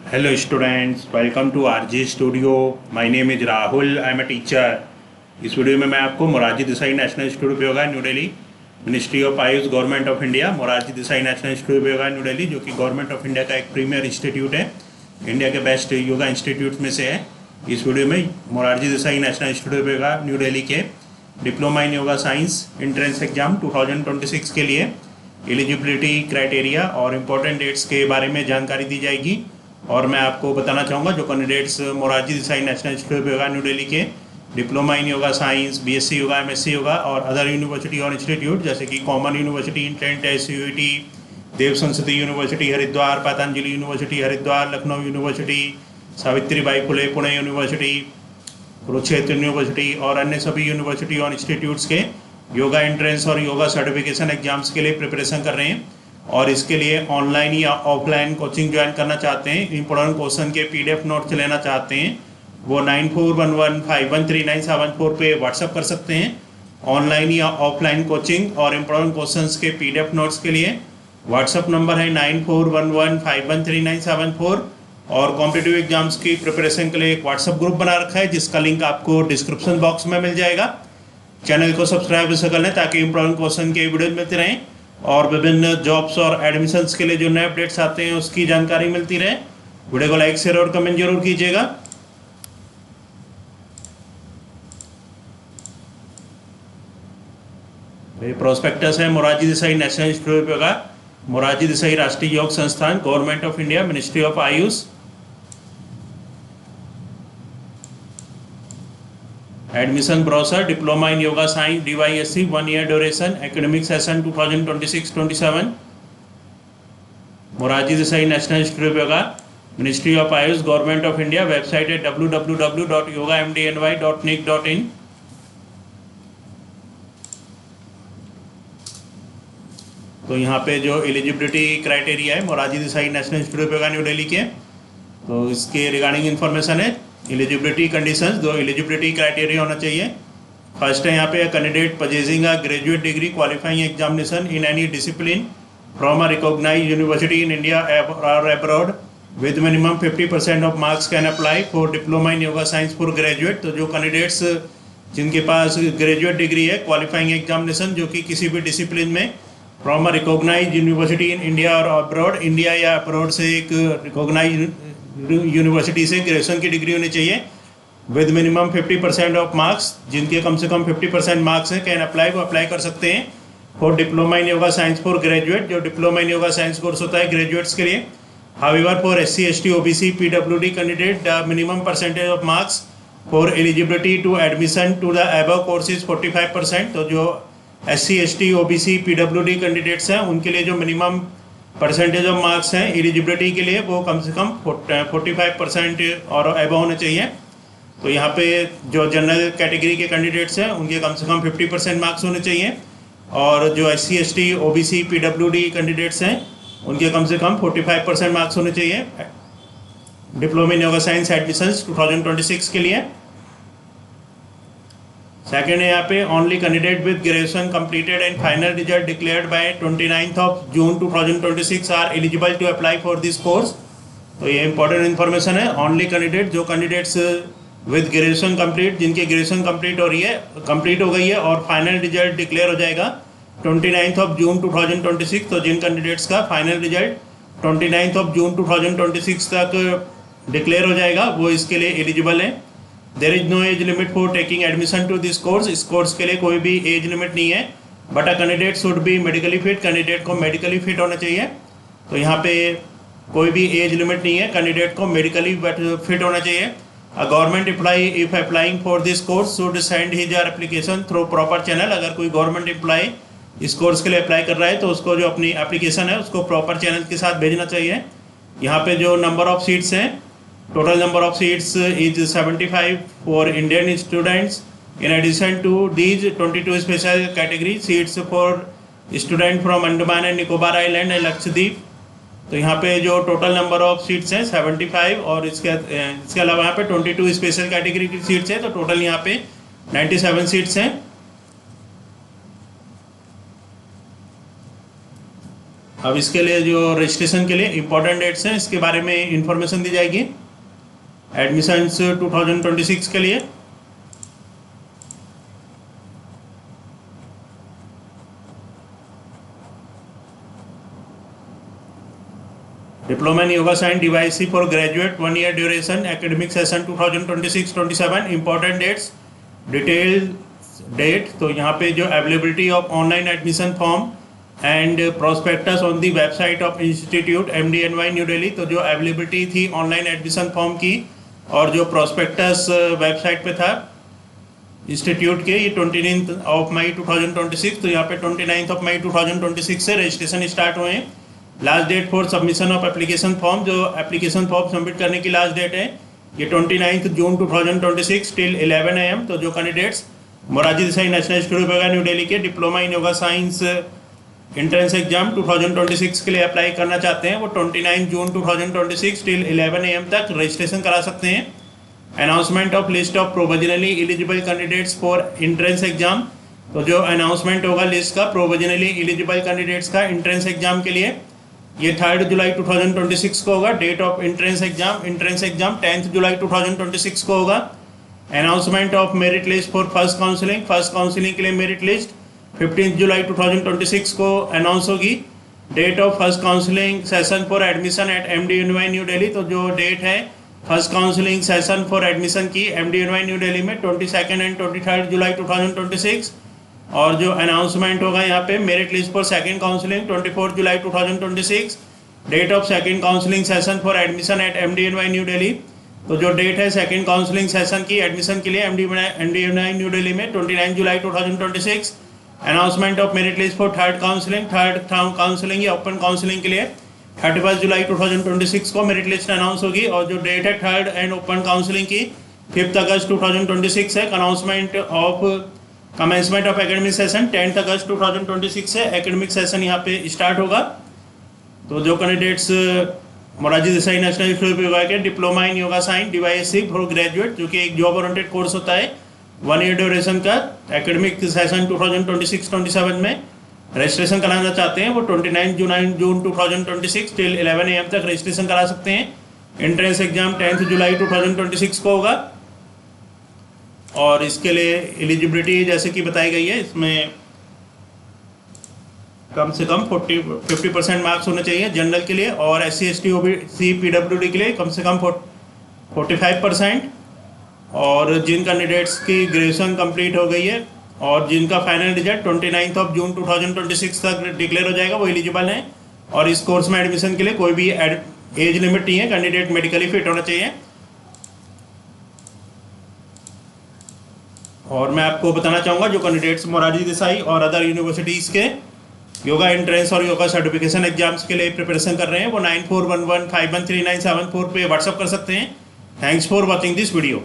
Hello students, welcome to RG Studio. My name is Rahul. I am a teacher. इस video में मैं आपको Morarji Desai national institute of yoga new Delhi, ministry of AYUSH, government of India, Morarji Desai national institute of yoga new Delhi, जो कि government of India का एक premier institute है, India के बेस्ट योगा इंस्टीट्यूट में से है। इस वीडियो में Morarji Desai national institute of yoga new Delhi के diploma in yoga science entrance exam 2026 के लिए एलिजिबिलिटी क्राइटेरिया और इम्पोर्टेंट डेट्स के बारे में जानकारी दी जाएगी। और मैं आपको बताना चाहूँगा जो candidates Morarji Desai national institute of yoga new Delhi के diploma in yoga science, BSc yoga, MSc yoga और अदर यूनिवर्सिटी और इंस्टीट्यूट जैसे कि common university intent CUET, Dev Sanskriti university Haridwar, Patanjali university Haridwar, Lucknow university, Savitribai Phule Pune university, Kurukshetra university और अन्य सभी यूनिवर्सिटी और इंस्टीट्यूट्स के योगा एंट्रेंस और योगा सर्टिफिकेशन एग्जाम्स के लिए प्रिपरेशन कर रहे हैं और इसके लिए ऑनलाइन या ऑफलाइन कोचिंग ज्वाइन करना चाहते हैं, इंपॉर्टेंट क्वेश्चन के पीडीएफ नोट्स लेना चाहते हैं, वो 9411513974 पे व्हाट्सअप कर सकते हैं। ऑनलाइन या ऑफलाइन कोचिंग और इंपॉर्टेंट क्वेश्चंस के पीडीएफ नोट्स के लिए व्हाट्सअप नंबर है 9411513974 और कॉम्पिटिटिव एग्जाम्स की प्रिपरेशन के लिए एक व्हाट्सअप ग्रुप बना रखा है जिसका लिंक आपको डिस्क्रिप्शन बॉक्स में मिल जाएगा। चैनल को सब्सक्राइब कर लें ताकि इंपॉर्टेंट क्वेश्चन के वीडियो मिलते रहें और विभिन्न जॉब्स और एडमिशन्स के लिए जो नए अपडेट्स आते हैं उसकी जानकारी मिलती रहे। वीडियो को लाइक, शेयर और कमेंट जरूर कीजिएगा। प्रोस्पेक्टस है Morarji Desai national institute of yoga, Morarji Desai राष्ट्रीय योग संस्थान, government of India, ministry of Ayush. Admission brochure, diploma in yoga science DYSC 1 year duration, academic session 2026-27, Morarji Desai national institute of yoga, ministry of AYUSH, government of India. Website है www.yogamdny.nic.in। तो यहाँ पे जो एलिजिबिलिटी क्राइटेरिया है Morarji Desai national institute of yoga new Delhi के, तो इसके regarding information है। एलिजिबिलिटी कंडीशंस, दो एलिजिबिलिटी क्राइटेरिया होना चाहिए। फर्स्ट है यहाँ पे candidate possessing a graduate degree qualifying examination in any discipline from a recognised university in India और abroad with minimum 50% of marks can apply for diploma in yoga science for graduate. तो जो candidates जिनके पास graduate degree है qualifying examination जो कि किसी भी डिसिप्लिन में from a recognised university in India और अब्रॉड, इंडिया या अब्रॉड से एक रिकॉग्नाइज्ड यूनिवर्सिटी से ग्रेजुएशन की डिग्री होनी चाहिए विद मिनिमम 50% ऑफ मार्क्स, जिनके कम से कम 50% मार्क्स हैं, कैन अप्लाई, वो अप्लाई कर सकते हैं for diploma in yoga science for graduate. जो diploma in yoga science course होता है ग्रेजुएट्स के लिए। However for SC ST OBC PWD candidate the minimum percentage of marks for eligibility to admission to the above course is 45%। तो जो SC ST OBC PWD candidates हैं उनके लिए जो मिनिमम परसेंटेज ऑफ मार्क्स हैं eligibility के लिए वो कम से कम 45% और एबव होने चाहिए। तो यहाँ पे जो जनरल कैटेगरी के कैंडिडेट्स हैं उनके कम से कम 50% मार्क्स होने चाहिए और जो SC ST OBC PWD candidates हैं उनके कम से कम 45% मार्क्स होने चाहिए diploma in yoga science admissions 2026 के लिए। सेकेंड है यहाँ पे only candidate with graduation completed and final result declared by 29th of June 2026 are eligible to apply for this course. तो ये इंपॉर्टेंट इन्फॉर्मेशन है। ओनली कैंडिडेट, जो कैंडिडेट्स विद ग्रेजुएशन कंप्लीट, जिनकी ग्रेजुएशन कंप्लीट हो गई है और फाइनल रिजल्ट डिक्लेयर हो जाएगा 29th of June 2026। तो जिन कैंडिडेट्स का final result 29th of June 2026 तक डिक्लेयर हो जाएगा वो इसके लिए एलिजिबल है। There is no age limit for taking admission to this course. इस कोर्स के लिए कोई भी एज लिमिट नहीं है, but a candidate should be medically fit, candidate को मेडिकली फिट होना चाहिए। तो यहाँ पे कोई भी एज लिमिट नहीं है, कैंडिडेट को मेडिकली फिट होना चाहिए। A government employee if applying for this course should send his or application through proper channel. अगर कोई गवर्नमेंट एम्प्लॉई इस कोर्स के लिए अप्लाई कर रहा है तो उसको जो अपनी एप्लीकेशन है उसको प्रॉपर चैनल के साथ भेजना चाहिए। यहाँ पे जो नंबर ऑफ सीट्स हैं, total number of seats is 75 for Indian students. In addition to these 22 special category seats for student from Andaman and Nicobar Island and Lakshadweep। तो यहाँ पे जो टोटल नंबर ऑफ सीट्स हैं 75 और इसके अलावा यहाँ पे 22 स्पेशल कैटेगरी की सीट्स हैं, तो टोटल यहाँ पे 97 सीट्स हैं। अब इसके लिए जो रजिस्ट्रेशन के लिए इंपॉर्टेंट डेट्स हैं इसके बारे में इंफॉर्मेशन दी जाएगी। एडमिशन्स 2026 के लिए diploma in yoga science DYC for graduate 1 year duration academic session 2026-27 important dates detail date. तो यहाँ पे जो availability of online admission form and prospectus on the website of institute MDNY New Delhi. तो जो अवेलेबिलिटी थी ऑनलाइन एडमिशन फॉर्म की और जो प्रोस्पेक्टस वेबसाइट पे था इंस्टीट्यूट के, ये 29 मई 2026। तो यहाँ पे 29 मई 2026 से रजिस्ट्रेशन स्टार्ट हुए हैं। Last date for submission of application form, जो एप्लीकेशन फॉर्म सबमिट करने की लास्ट डेट है ये 29 जून 2026 टिल 11 AM। तो जो candidates Morarji Desai national institute of new Delhi के diploma in yoga science entrance exam 2026 के लिए अप्लाई करना चाहते हैं वो 29 जून 2026 टिल 11 AM तक रजिस्ट्रेशन करा सकते हैं। Announcement of list of provisionally eligible candidates for entrance exam. तो जो अनाउंसमेंट होगा लिस्ट का प्रोविजनली एलिजिबल कैंडिडेट्स का एंट्रेंस एग्जाम के लिए ये 3 जुलाई 2026 को होगा। डेट ऑफ एंट्रेंस एग्जाम 10 जुलाई 2026 को होगा। Announcement of merit list for first counselling के लिए मेरिट लिस्ट 15 जुलाई 2026 को अनाउंस होगी। Date of first counselling session for admission at MDNY New Delhi. तो जो डेट है first counselling session for admission की MDNY न्यू दिल्ली में 22 एंड 23 जुलाई 2026। और जो अनाउंसमेंट होगा यहाँ पे merit list for second counselling 24 July 2026। Date of second counselling session for admission at MDNY New Delhi. तो जो डेट है सेकंड काउंसलिंग सेशन की एडमिशन के लिए MDNY न्यू दिल्ली में 29 जुलाई 2026। Announcement of merit list for third counselling या ओपन काउंसलिंग के लिए 31 जुलाई 2026 को मेरिट लिस्ट अनाउंस होगी। और जो डेट है थर्ड एंड ओपन काउंसलिंग की 5 अगस्त 2026 है। कमेंसमेंट ऑफ एकेडमिक सेशन 10 अगस्त 2026 से एकेडमिक सेशन यहाँ पे स्टार्ट होगा। तो जो candidates Morarji Desai national institute of yoga के diploma in yoga science DYSc for graduate, जो कि एक जॉब ओरिएंटेड कोर्स होता है 1 ईयर ड्यूरेशन का, एकेडमिक सेशन 2026-27 में रजिस्ट्रेशन कराना चाहते हैं वो 29 जून 2026 टिल 11 AM तक रजिस्ट्रेशन करा सकते हैं। एंट्रेंस एग्जाम 10 जुलाई 2026 को होगा। और इसके लिए एलिजिबिलिटी जैसे कि बताई गई है, इसमें कम से कम 50% मार्क्स होने चाहिए जनरल के लिए, और SC ST OBC PWD के लिए कम से कम 45%। और जिन कैंडिडेट्स की ग्रेजुएशन कंप्लीट हो गई है और जिनका फाइनल रिजल्ट 29 जून 2026 तक डिक्लेयर हो जाएगा वो एलिजिबल हैं। और इस कोर्स में एडमिशन के लिए कोई भी एज लिमिट नहीं है, कैंडिडेट मेडिकली फिट होना चाहिए। और मैं आपको बताना चाहूँगा जो कैंडिडेट्स मोरारजी देसाई और अदर यूनिवर्सिटीज़ के योगा एंट्रेंस और योगा सर्टिफिकेशन एग्जाम्स के लिए प्रिपरेशन कर रहे हैं वो 9411513974 पे व्हाट्सअप कर सकते हैं। Thanks for watching this video.